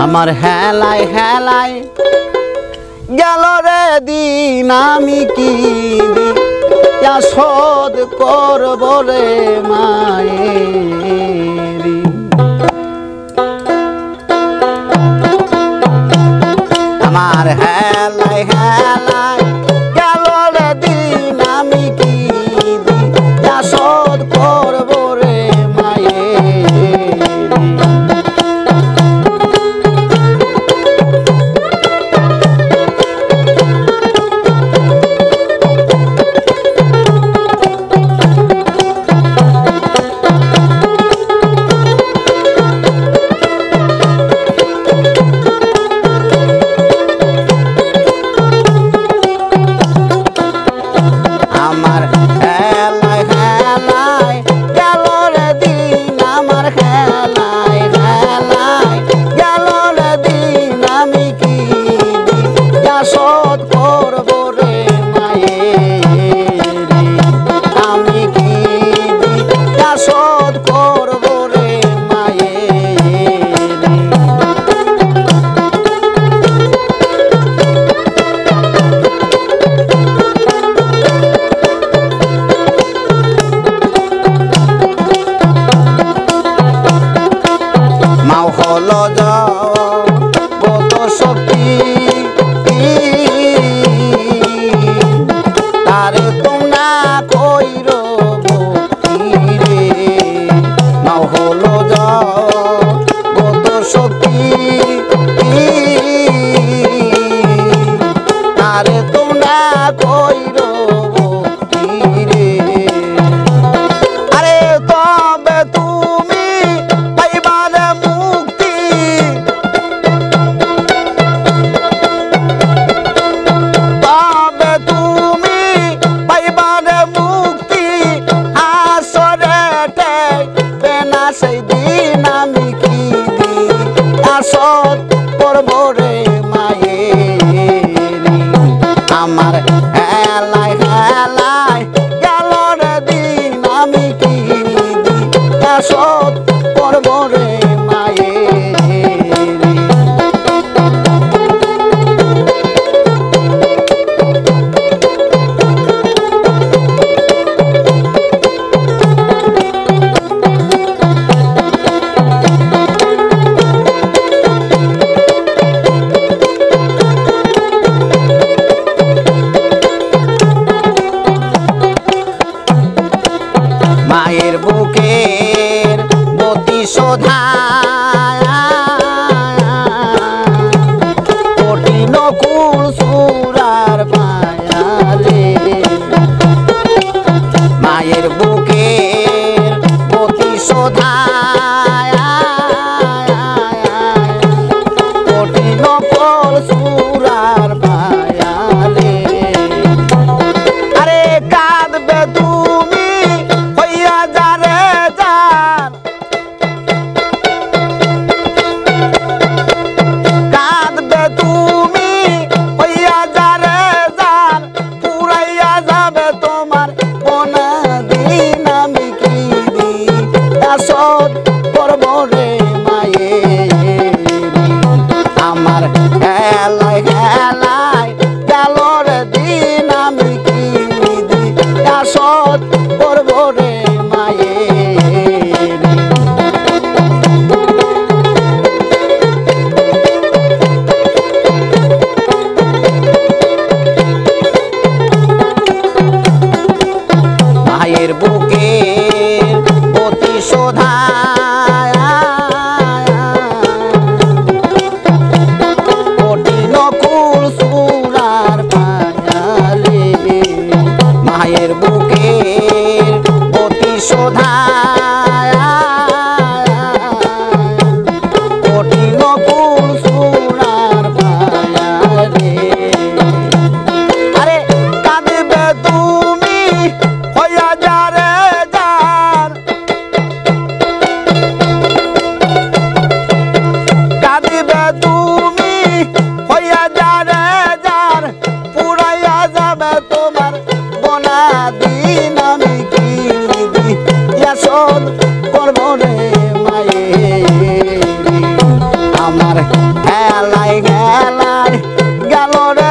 আমার হেলায় হেলায় গেল রে দিন, আমি কি দিয়া শোধ করব রে মায়েরি। আমার হেলায় হেলায় গেল রে দিন, আমি কি দিয়া শোধ করব রে মায়েরি। আমার হেলায় হেলায় গেল রে দিন, আমার হেলায় হেলায় গেল রে দিন, আমি কি দিয়া শোধ করব রে মায়েরি। আমি কি দিয়া শোধ করব রে মায়েরি। মাও হলো কত শক্তি, তারে তোমরা কইর ভক্তি রে। মাও হলো কত শক্তি, তারে তোমরা কইর ভক্তি রে। আরে তবে তুমি পাইবারে মুক্তি, তবে তুমি পাইবারে মুক্তি। আসরে ঠেকবে না সেই দিন, আমি কি দিয়া শোধ করব রে মায়েরি। আমার হেলায় হেলায় গেল রে দিন, আমি কি দিয়া শোধ করব রে মায়েরি। মায়ের বুকের বতি শোধা কঠিন কুল সুরার পায়ালে। মায়ের বুকের বতি শোধা কঠিন কুল সুরার পায়ালে। আরে কাঁদবে তুমি হইয়া যারে যান, কাঁদবে তুমি হইয়া যারে যান, পুরাইয়া যাবে তোমার কোনা দিন, আমি কি দিয়া শোধ করব রে মায়েরি। আমার হেলায় হেলায় গেল রে দিন, আমি কি দিয়া শোধ হেলাই হেলাই গেল রে